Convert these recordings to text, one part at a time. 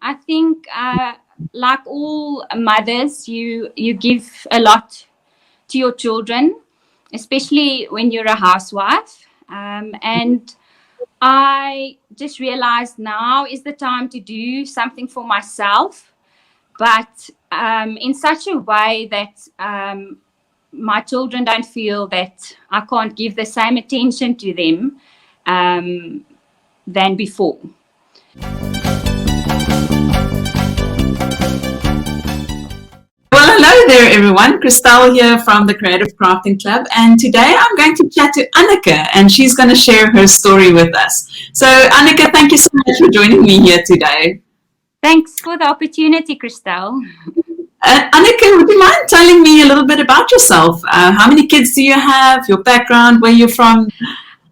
I think, like all mothers, you give a lot to your children, especially when you're a housewife. And I just realized now is the time to do something for myself, but in such a way that my children don't feel that I can't give the same attention to them than before. Well, hello there, everyone. Christelle here from the Creative Crafting Club, and today I'm going to chat to Anneke, and she's going to share her story with us. So, Anneke, thank you so much for joining me here today. Thanks for the opportunity, Christelle. Anneke, would you mind telling me a little bit about yourself? How many kids do you have? Your background? Where you're from?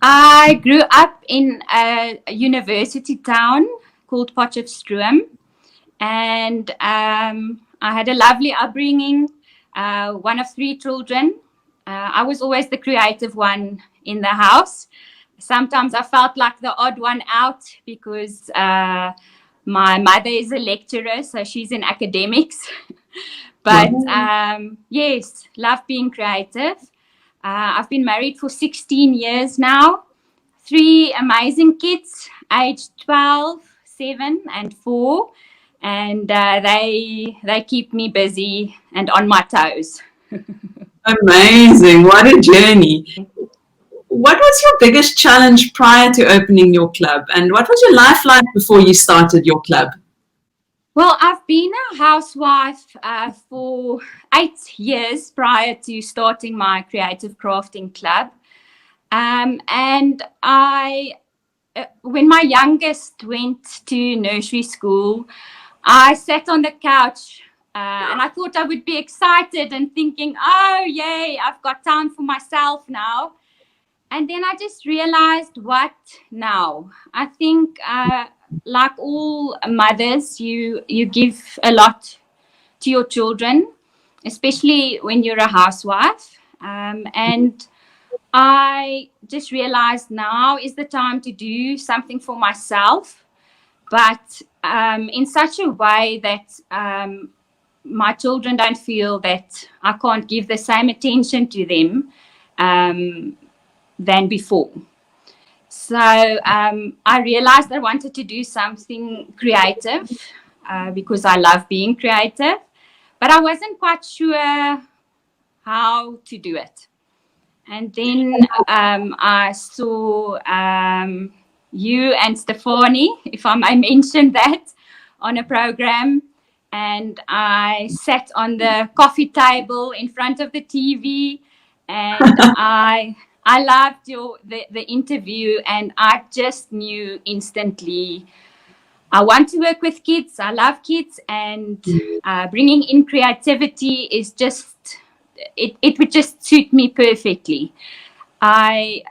I grew up in a university town called Potchefstroom, and I had a lovely upbringing, one of three children. I was always the creative one in the house. Sometimes I felt like the odd one out because my mother is a lecturer, so she's in academics. But yes, love being creative. I've been married for 16 years now. Three amazing kids, aged 12, 7, and 4. And they keep me busy and on my toes. Amazing. What a journey. What was your biggest challenge prior to opening your club? And what was your life like before you started your club? Well, I've been a housewife for 8 years prior to starting my creative crafting club. And when my youngest went to nursery school, I sat on the couch and I thought I would be excited and thinking, oh, yay, I've got time for myself now. And then I just realized, what now? I think, like all mothers, you give a lot to your children, especially when you're a housewife. And I just realized now is the time to do something for myself, but in such a way that my children don't feel that I can't give the same attention to them than before. So I realized I wanted to do something creative because I love being creative, but I wasn't quite sure how to do it. And then I saw you and Stefani, if I may mention that, on a program. And I sat on the coffee table in front of the TV, and I loved the interview, and I just knew instantly I want to work with kids. I love kids, and bringing in creativity is just it would just suit me perfectly. I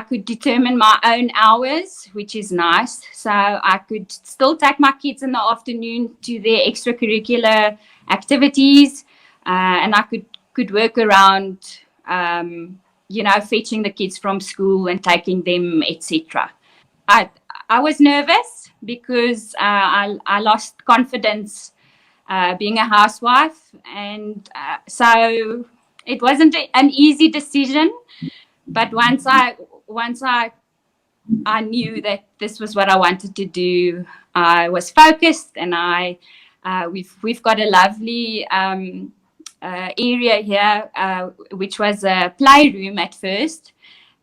could determine my own hours, which is nice. So I could still take my kids in the afternoon to their extracurricular activities, and I could work around, fetching the kids from school and taking them, etc. I was nervous because I lost confidence being a housewife, and so it wasn't an easy decision. But once I knew that this was what I wanted to do, I was focused, and we've got a lovely area here, which was a playroom at first,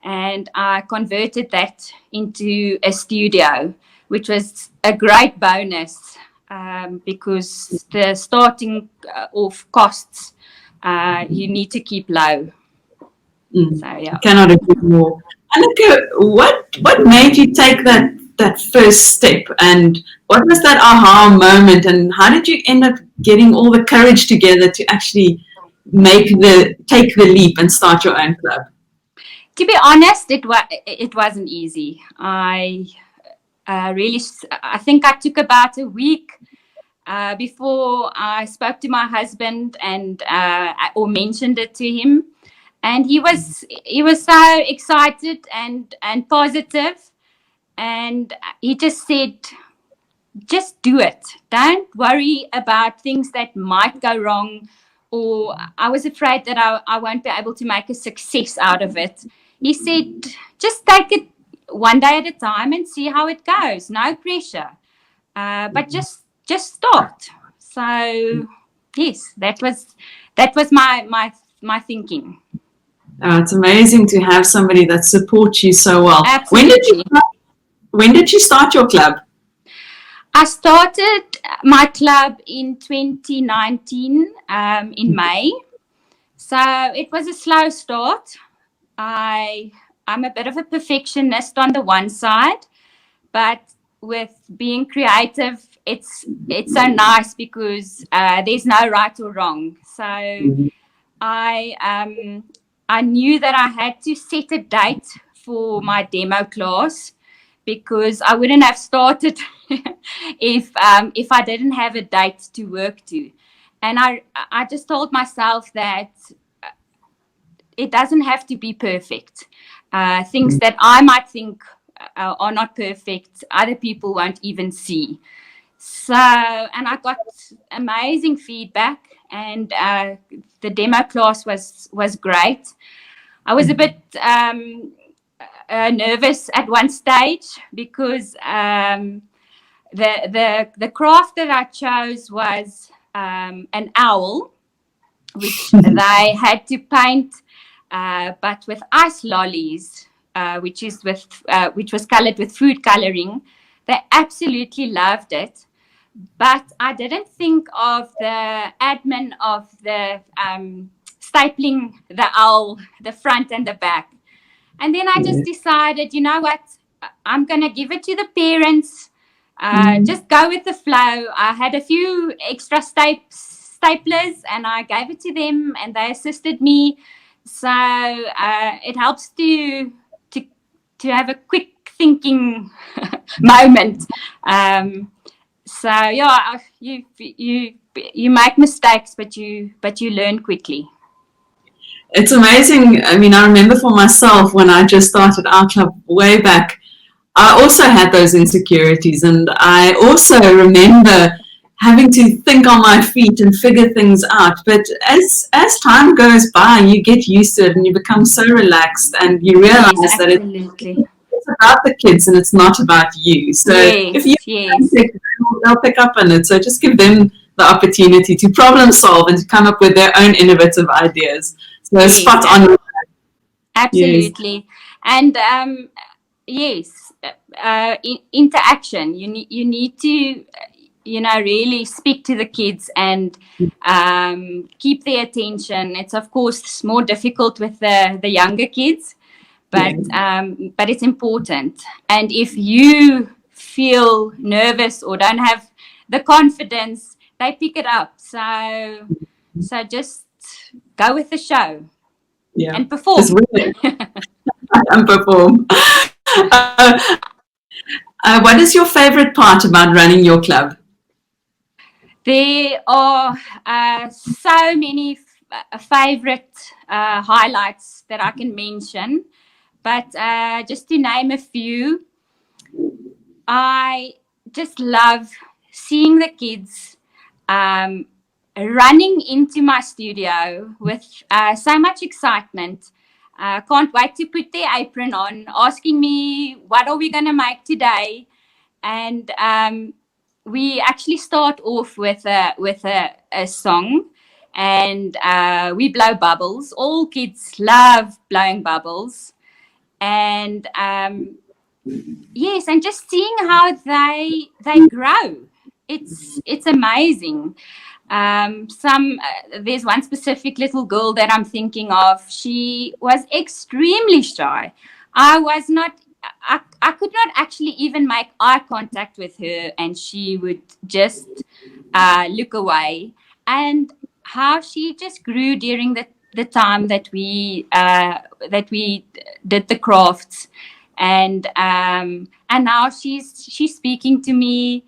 and I converted that into a studio, which was a great bonus because the starting of costs you need to keep low. So yeah, Cannot agree more. Anneke, what made you take that first step, and what was that aha moment, and how did you end up getting all the courage together to actually take the leap and start your own club? To be honest, it wasn't easy. I think I took about a week before I spoke to my husband and or mentioned it to him, and he was so excited and positive, and he just said, just do it. Don't worry about things that might go wrong, or I was afraid that I won't be able to make a success out of it. He said, just take it one day at a time and see how it goes. No pressure, but just start. So yes, that was my thinking. It's amazing to have somebody that supports you so well. Absolutely. When did you start your club? I started my club in 2019, in May. So it was a slow start. I I'm a bit of a perfectionist on the one side, but with being creative, it's so nice because there's no right or wrong. So I um, I knew that I had to set a date for my demo class because I wouldn't have started if I didn't have a date to work to. And I just told myself that it doesn't have to be perfect. Things that I might think are not perfect, other people won't even see. So, and I got amazing feedback, and the demo class was great. I was a bit nervous at one stage because the craft that I chose was an owl, which they had to paint, but with ice lollies, which was colored with food coloring. They absolutely loved it, but I didn't think of the admin of the stapling the owl, the front and the back. And then I just decided, you know what, I'm going to give it to the parents. Just go with the flow. I had a few extra staplers and I gave it to them and they assisted me. So it helps to, to have a quick thinking moment. So yeah, you make mistakes, but you learn quickly. It's amazing. I mean, I remember for myself when I just started our club way back, I also had those insecurities, and I also remember having to think on my feet and figure things out. But as time goes by, you get used to it, and you become so relaxed, and you Yes, realize that absolutely. it's about the kids and it's not about you. So if you Yes, yes, they'll pick up on it. So just give them the opportunity to problem solve and to come up with their own innovative ideas. So yes, spot on. Yes. absolutely. And yes, interaction. You need to really speak to the kids and keep their attention. It's of course more difficult with the younger kids, Yeah. but it's important. And if you feel nervous or don't have the confidence, they pick it up. So just go with the show Yeah. and Just perform. win it and perform. What is your favorite part about running your club? There are so many favorite highlights that I can mention, but just to name a few, I just love seeing the kids um, running into my studio with so much excitement. Can't wait to put their apron on, asking me, what are we going to make today? And we actually start off with a song, and we blow bubbles. All kids love blowing bubbles, and yes, and just seeing how they grow. It's amazing. There's one specific little girl that I'm thinking of. She was extremely shy. I was not. I could not actually even make eye contact with her, and she would just look away. And how she just grew during the time that we did the crafts, and now she's speaking to me.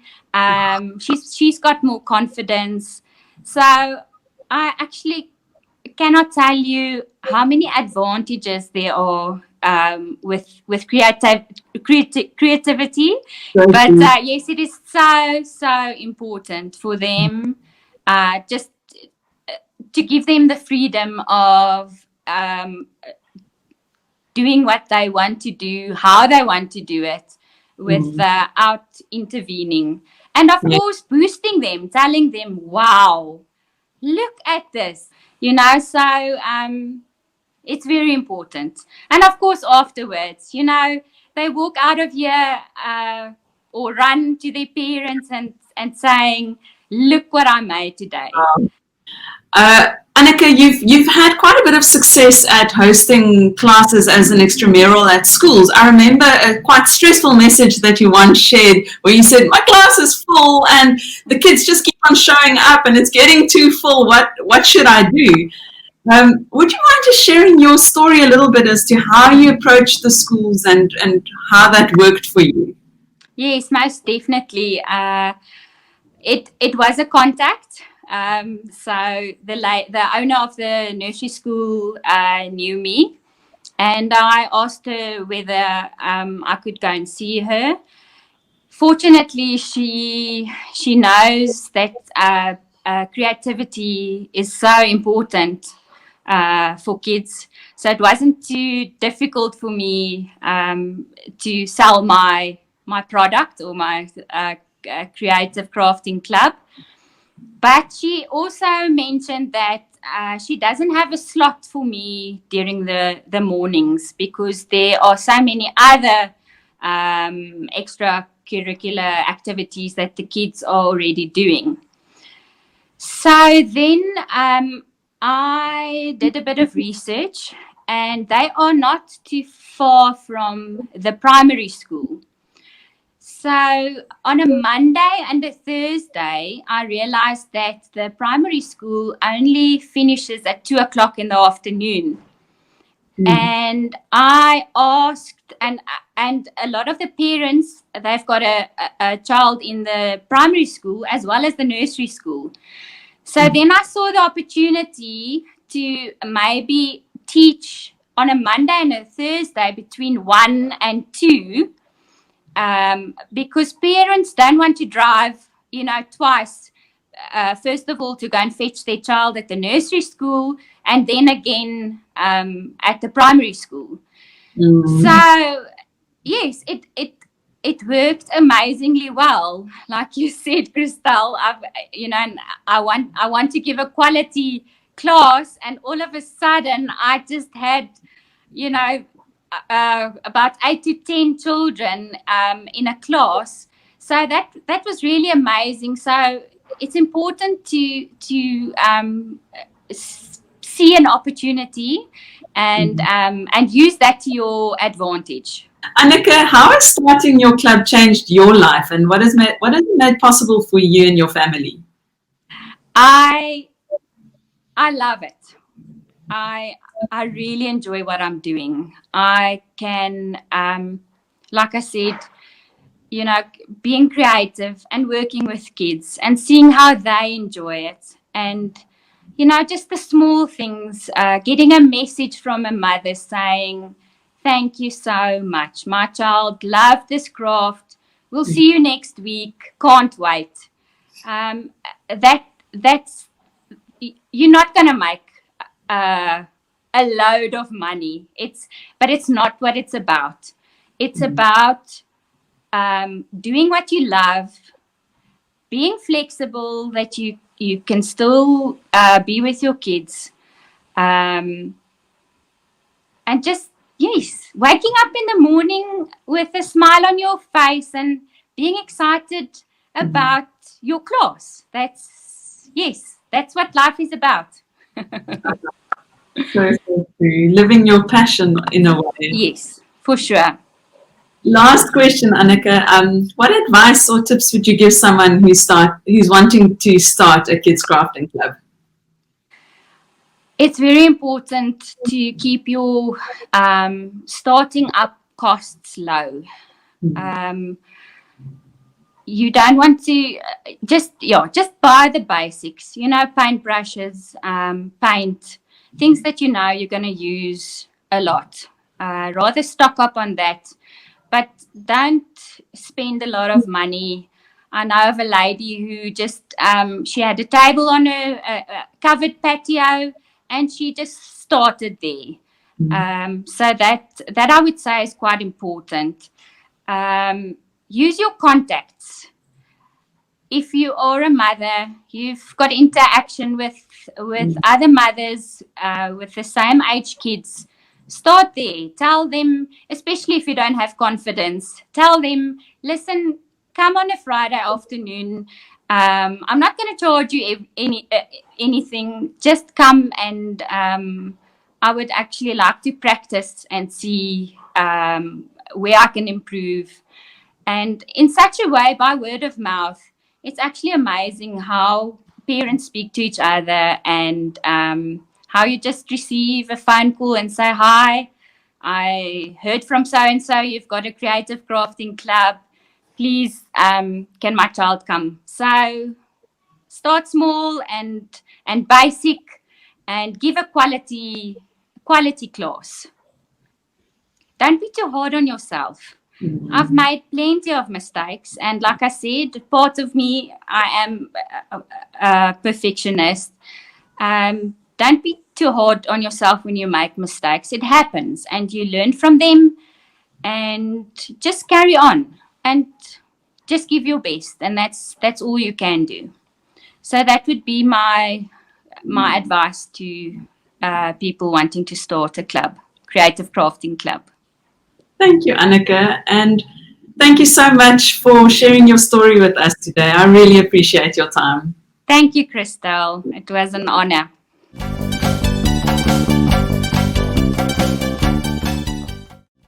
She's got more confidence. So I actually cannot tell you how many advantages there are with creativity. So But true. yes, it is so important for them, just to give them the freedom of doing what they want to do, how they want to do it, Mm. without intervening. And of Yeah. course, boosting them, telling them, wow, look at this, So it's very important. And of course, afterwards, they walk out of here, or run to their parents and saying, look what I made today. Anneke, you've had quite a bit of success at hosting classes as an extramural at schools. I remember a quite stressful message that you once shared where you said, "My class is full and the kids just keep on showing up and it's getting too full. What should I do?" Would you mind just sharing your story a little bit as to how you approached the schools and how that worked for you? Yes, most definitely. It was a contact. So the owner of the nursery school knew me, and I asked her whether I could go and see her. Fortunately, she knows that creativity is so important for kids. So it wasn't too difficult for me to sell my product or my creative crafting club. But she also mentioned that she doesn't have a slot for me during the mornings because there are so many other extracurricular activities that the kids are already doing. So then I did a bit of research, and they are not too far from the primary school. So on a Monday and a Thursday, I realized that the primary school only finishes at 2 o'clock in the afternoon. Mm. And I asked, and a lot of the parents, they've got a child in the primary school as well as the nursery school. So then I saw the opportunity to maybe teach on a Monday and a Thursday between 1 and 2, because parents don't want to drive, twice. First of all, to go and fetch their child at the nursery school, and then again at the primary school. Mm. So yes, it worked amazingly well. Like you said, Christelle, and I want to give a quality class, and all of a sudden I just had, about 8 to 10 children in a class. So that was really amazing. So it's important to see an opportunity and use that to your advantage. Anneke, how has starting your club changed your life, and what has it made possible for you and your family? I I love it. I I really enjoy what I'm doing. I can, like I said, being creative and working with kids and seeing how they enjoy it, and just the small things. Getting a message from a mother saying, "Thank you so much. My child loved this craft. We'll see you next week. Can't wait." Um, that's you're not going to make uh, a load of money. But it's not what it's about. It's about doing what you love, being flexible that you can still be with your kids, um, and just, yes, waking up in the morning with a smile on your face and being excited about your class. That's what life is about. So true. Living your passion in a way. Yes, for sure. Last question, Anneke. What advice or tips would you give someone who's wanting to start a kids crafting club? It's very important to keep your starting up costs low. Um, you don't want to just buy the basics. Paint brushes, paint, things that you're going to use a lot. Rather stock up on that, but don't spend a lot of money. I know of a lady who just she had a table on her covered patio, and she just started there. So that I would say is quite important. Use your contacts. If you are a mother, you've got interaction with other mothers with the same age kids. Start there. Tell them, especially if you don't have confidence, tell them, listen, come on a Friday afternoon. I'm not going to charge you anything. Just come, and I would actually like to practice and see where I can improve. And in such a way, by word of mouth, it's actually amazing how parents speak to each other, and how you just receive a phone call and say, "Hi, I heard from so and so, you've got a creative crafting club. Please, can my child come?" So start small and basic, and give a quality class. Don't be too hard on yourself. I've made plenty of mistakes, and like I said, part of me, I am a perfectionist. Don't be too hard on yourself when you make mistakes. It happens, and you learn from them, and just carry on, and just give your best, and that's all you can do. So that would be my advice to people wanting to start a club, creative crafting club. Thank you, Anneke. And thank you so much for sharing your story with us today. I really appreciate your time. Thank you, Christelle. It was an honor.